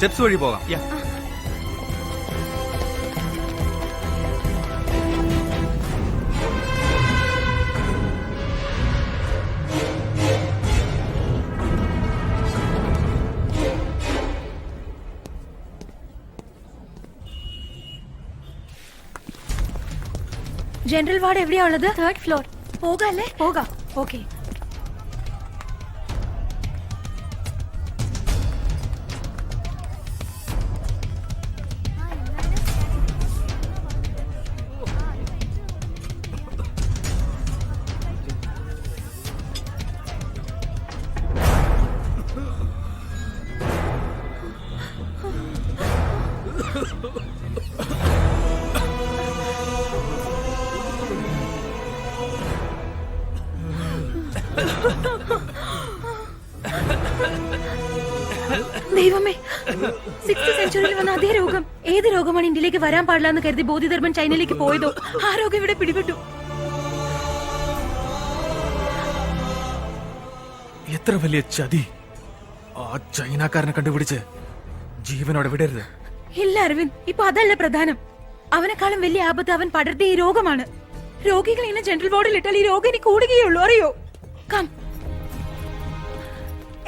Steps വഴി പോകാം. General ward എവിടെയാ ഉള്ളത്? 3rd floor. പോകാല്ലേ? പോകാം. ഓക്കെ. ദൈവമേ, 6th സെഞ്ചുറിയിൽ വന്ന അതേ രോഗം. ഏത് രോഗമാണ് ഇന്ത്യയിലേക്ക് വരാൻ പാടില്ല എന്ന് കരുതി ബോധിധർമ്മൻ ചൈനയിലേക്ക് പോയതോ ആ രോഗം ഇവിടെ പിടിപെട്ടു. എത്ര വലിയ ചതി! ആ ചൈനക്കാരനെ കണ്ടുപിടിച്ച് ജീവനോടെ വിടരുത്. ഇല്ല അരവിന്ദ്, ഇപ്പൊ അതല്ല പ്രധാനം. അവനെക്കാളും വലിയ ആപത്ത് അവൻ പടർത്തിയ ഈ രോഗമാണ്. രോഗികൾ ഇങ്ങനെ ജനറൽ വാർഡിൽ ഇട്ടാൽ ഈ രോഗം ഇനി കൂടുകയുള്ളൂ, അറിയോ? കം,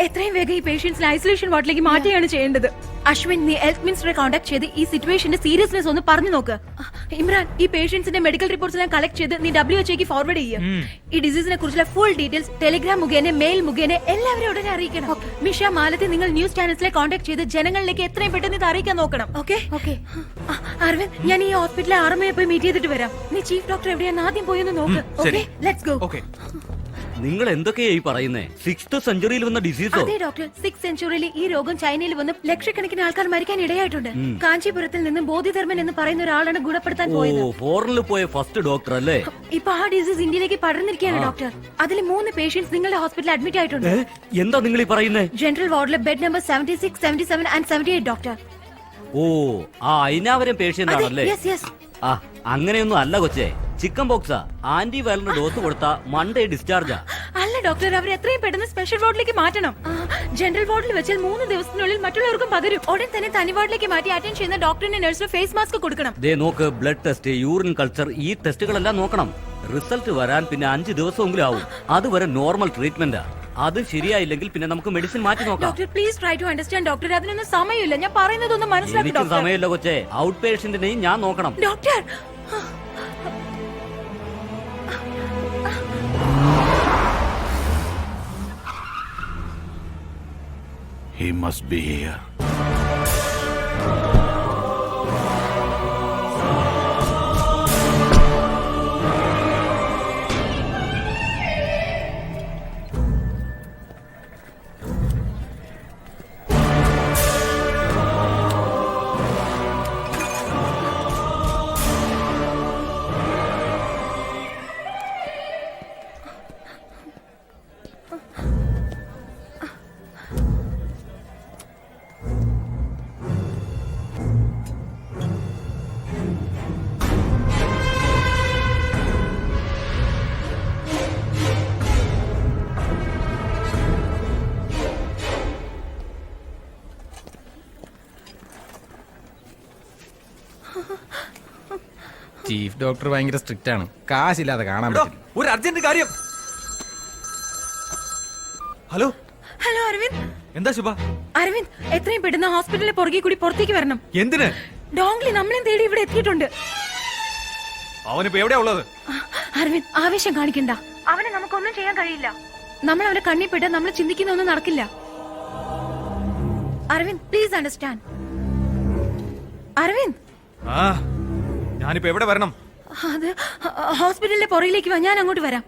എത്രയും വേഗം ഈ പേഷ്യൻസിനെ ഐസൊലേഷൻ വാർഡിലേക്ക് മാറ്റുകയാണ് ചെയ്യേണ്ടത്. അശ്വിൻ, നീ ഹെൽത്ത് മിനിസ്റ്ററെ കോൺടാക്ട് ചെയ്ത് ഈ സിറ്റുവേഷന്റെ സീരിയസ്നെസ് ഒന്ന് പറഞ്ഞു നോക്ക്. ഇമ്രാൻ, ഈ പേഷ്യൻസിന്റെ മെഡിക്കൽ റിപ്പോർട്ട്സ് എല്ലാം കളക്ട് ചെയ്ത് നീ WHO ഫോർവേഡ് ചെയ്യുക. ഈ ഡിസീസിനെ കുറിച്ചുള്ള ഫുൾ ഡീറ്റെയിൽസ് ടെലിഗ്രാം മുഖേന, മെയിൽ മുഖേന എല്ലാവരും ഉടനെ അറിയിക്കണം. മിഷ, മാലത്തെ നിങ്ങൾ ന്യൂസ് ചാനൽസിലെ കോൺടാക്ട് ചെയ്ത് ജനങ്ങളിലേക്ക് എത്രയും പെട്ടെന്ന് ഇത് അറിയിക്കാൻ നോക്കണം. ഓക്കെ? അരവിന്ദ്, ഞാൻ ഈ ഹോസ്പിറ്റലിലെ ആർമയെ പോയി മീറ്റ് ചെയ്തിട്ട് വരാം. നീ ചീഫ് ഡോക്ടർ എവിടെയാന്ന് ആദ്യം പോയി ഒന്ന് നോക്ക്. Okay, let's go. നിങ്ങൾ എന്തൊക്കെയായി പറയുന്നേ? 6th സെഞ്ചുറിയിൽ വന്ന ഡിസീസോ? അതെ ഡോക്ടർ, 6th സെഞ്ചുറിയിൽ ഈ രോഗം ചൈനയിൽ വന്ന് ലക്ഷക്കണക്കിന് ആൾക്കാർ മരിക്കാൻ ഇടയായിട്ടുണ്ട്. കാഞ്ചീപുരത്തിൽ നിന്നും ബോധിധർമ്മൻ എന്ന് പറയുന്ന ഒരാളാണ് ഗുണപ്പെടുത്താൻ പോയത്. ഫോറിനിൽ പോയ ഫസ്റ്റ് ഡോക്ടർ അല്ലേ? ഇപ്പൊ ആ ഡിസീസ് ഇന്ത്യയിലേക്ക് പടർന്നിരിക്കുകയാണ് ഡോക്ടർ. അതിൽ 3 പേഷ്യൻസ് നിങ്ങളുടെ ഹോസ്പിറ്റലിൽ അഡ്മിറ്റ് ആയിട്ടുണ്ട്. എന്താ നിങ്ങൾ ഈ പറയുന്നേ? ജനറൽ വാർഡിലെ ബെഡ് നമ്പർ 76, 77 and 78 ഡോക്ടർ. ഓ, ആ അയിനാവരം പേഷ്യന്റ് ആണല്ലേ? ആ, അങ്ങനെയൊന്നും അല്ല കൊച്ചേ. ചിക്കൻ ബോക്സാ. ആന്റിവൈറൽ ഡോസ് കൊടുത്ത മൺഡേ ഡിസ്ചാർജാ. അല്ല ഡോക്ടർ, അവർ എത്രയും പെട്ടെന്ന് സ്പെഷ്യൽ വാർഡിലേക്ക് മാറ്റണം. ജനറൽ വാർഡിൽ വെച്ചാൽ 3 ദിവസത്തിനുള്ളിൽ മറ്റുള്ളവർക്കും പകരും. ഉടൻ തന്നെ തനി വാർഡിലേക്ക് മാറ്റി അറ്റൻഡ് ചെയ്യുന്ന ഡോക്ടറിന്റെ നഴ്സിന് ഫേസ് മാസ്ക് കൊടുക്കണം. ദേ നോക്ക്, ബ്ലഡ് ടെസ്റ്റ്, യൂറിൻ കൾച്ചർ, ഈ ടെസ്റ്റുകളെല്ലാം നോക്കണം. റിസൾട്ട് വരാൻ പിന്നെ 5 ദിവസമെങ്കിലും ആവും. അതുവരെ നോർമൽ ട്രീറ്റ്മെന്റാ. അത് ശരിയായില്ലെങ്കിൽ പിന്നെ നമുക്ക് മെഡിസിൻ മാറ്റി നോക്കാം. Doctor please try to understand doctor. അതിനൊന്നും സമയമില്ല. ഞാൻ പറയുന്നതൊന്നും മനസ്സിലാക്കി. എനിക്ക് സമയമില്ല കൊച്ചേ. ഔട്ട് പേഷ്യന്റിനെയും ഞാൻ നോക്കണം. Doctor, He must be here. Chief doctor ഭയങ്കര സ്ട്രിക്റ്റ് ആണ്. കാശില്ലാതെ കാണാൻ പറ്റില്ല. ഒരു അർജന്റ് കാര്യം. Hello hello Aravind. എന്താ ശുഭ? അരവിന്ദ്, എത്രയും പെട്ടെന്ന് ഹോസ്പിറ്റലിലെ പുറകെ കൂടി പുറത്തേക്ക് വരണം. എന്തിന്? ഡോങ്ലി നമ്മളെയും തേടി ഇവിടെ എത്തിയിട്ടുണ്ട്. അവനിപ്പോ എവിടെയാ ഉള്ളത്? അരവിന്ദ്, ആവേശം കാണിക്കണ്ട. അവനെ നമുക്കൊന്നും ചെയ്യാൻ കഴിയില്ല. നമ്മൾ അവനെ കണ്ണിപ്പെട്ട് നമ്മൾ ചിന്തിക്കുന്നൊന്നും നടക്കില്ല. Aravind, please understand. അരവിന്ദ്, ഞാനിപ്പോ എവിടെ വരണം? അത് ഹോസ്പിറ്റലിലെ പുറകിലേക്ക് വാ, ഞാൻ അങ്ങോട്ട് വരാം.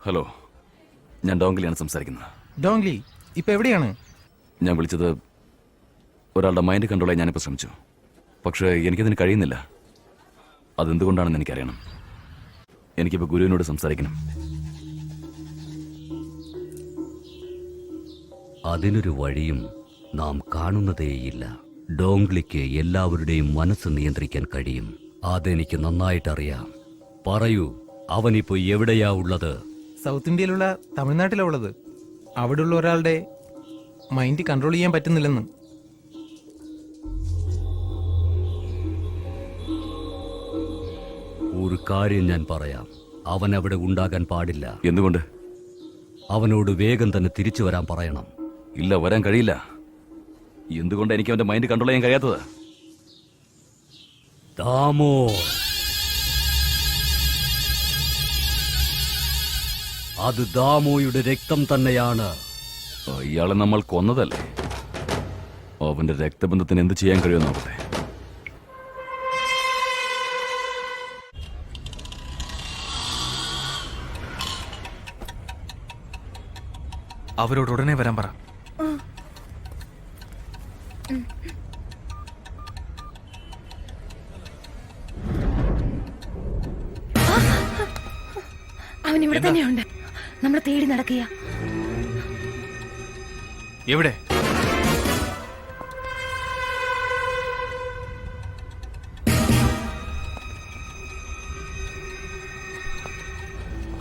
ഹലോ, ഞാൻ ഡോങ്ലിയാണ് സംസാരിക്കുന്നത്. ഡോങ്ലി ഇപ്പൊ എവിടെയാണ്? ഞാൻ വിളിച്ചത് ഒരാളുടെ മൈൻഡ് കൺട്രോൾ ചെയ്യാൻ ഞാനിപ്പോൾ ശ്രമിച്ചു. പക്ഷേ എനിക്കതിന് കഴിയുന്നില്ല. അതെന്തുകൊണ്ടാണെന്ന് എനിക്കറിയണം. എനിക്കിപ്പോൾ ഗുരുവിനോട് സംസാരിക്കണം. അതിനൊരു വഴിയും നാം കാണുന്നതേയില്ല. ഡോങ്ലിക്ക് എല്ലാവരുടെയും മനസ്സ് നിയന്ത്രിക്കാൻ കഴിയും. അതെനിക്ക് നന്നായിട്ടറിയാം. പറയൂ, അവനിപ്പോ എവിടെയാ ഉള്ളത്? സൗത്ത് ഇന്ത്യയിലുള്ള തമിഴ്നാട്ടിലാ ഉള്ളത്. അവിടെയുള്ള ഒരാളുടെ മൈൻഡ് കൺട്രോൾ ചെയ്യാൻ പറ്റുന്നില്ലെന്ന്. ഒരു കാര്യം ഞാൻ പറയാം, അവൻ അവിടെ ഉണ്ടാകാൻ പാടില്ല. എന്തുകൊണ്ട്? അവനോട് വേഗം തന്നെ തിരിച്ചു വരാൻ പറയണം. ഇല്ല, വരാൻ കഴിയില്ല. എന്തുകൊണ്ട് എനിക്ക് അവന്റെ മൈൻഡ് കൺട്രോൾ ചെയ്യാൻ കഴിയാത്തത്? ദാമോ, അത് ദാമോയുടെ രക്തം തന്നെയാണ്. ഇയാളെ നമ്മൾ കൊന്നതല്ലേ? അവന്റെ രക്തബന്ധത്തിന് എന്ത് ചെയ്യാൻ കഴിയുമെന്ന് നോക്കട്ടെ. അവരോട് ഉടനെ വരാൻ പറ. അവൻ ഇവിടെ തന്നെയുണ്ട്. നമ്മൾ തേടി നടക്കുക. എവിടെ?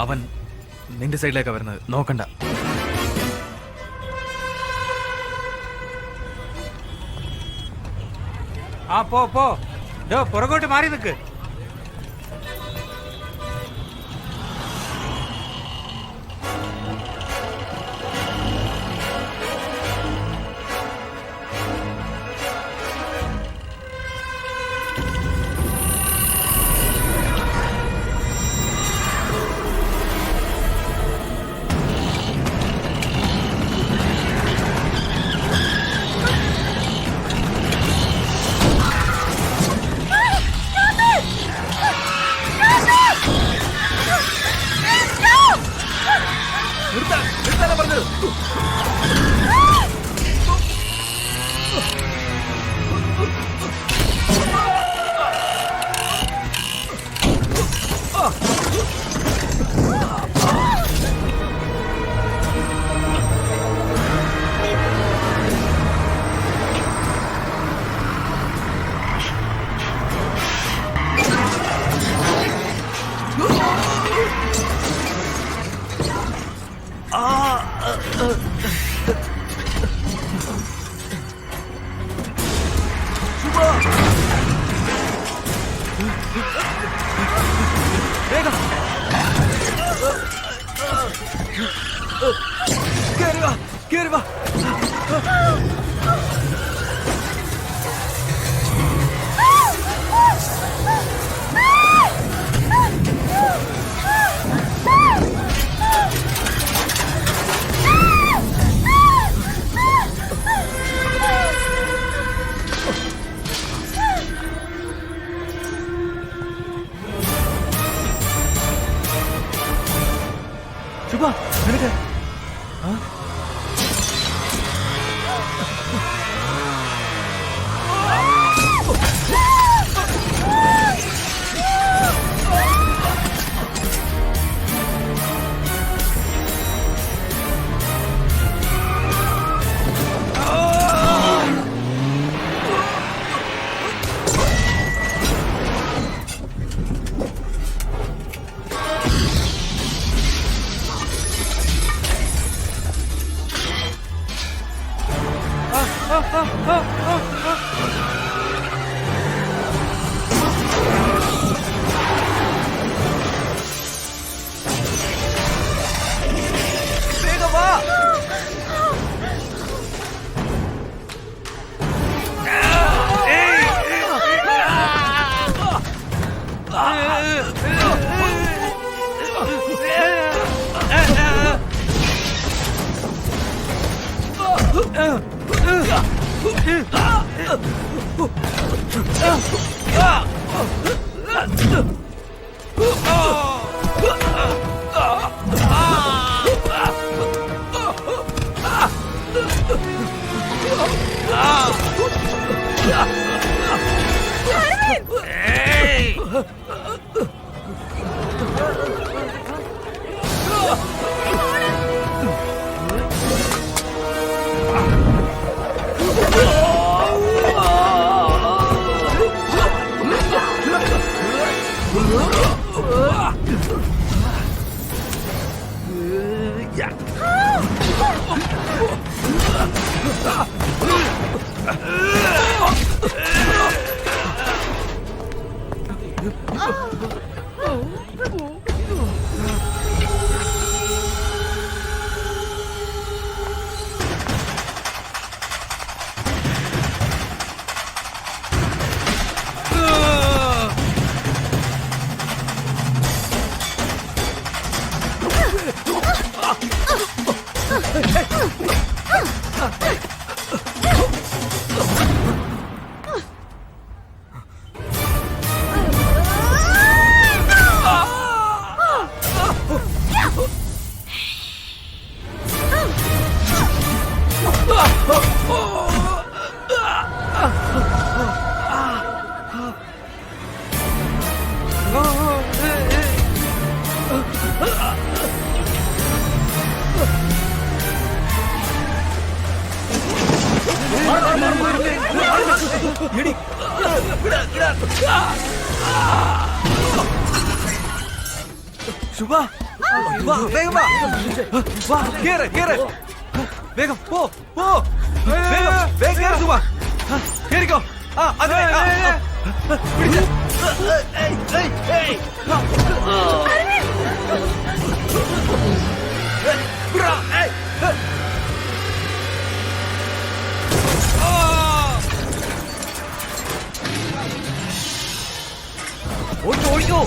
അവൻ നിന്റെ സൈഡിലേക്കാ വരുന്നത്. നോക്കണ്ട. പോ പുറകോട്ട് മാറി നിൽക്ക്. ശുഭ, നിനക്ക് Ah! ശുഭ വാ വേഗം വാ വാ കേറ് കേറ് വേഗം പോ പോ വേഗം വേഗം കേറ് ശുഭ കേറിക്കോ അതെ പിടിച്ച് ഓടിക്കോ ഓടിക്കോ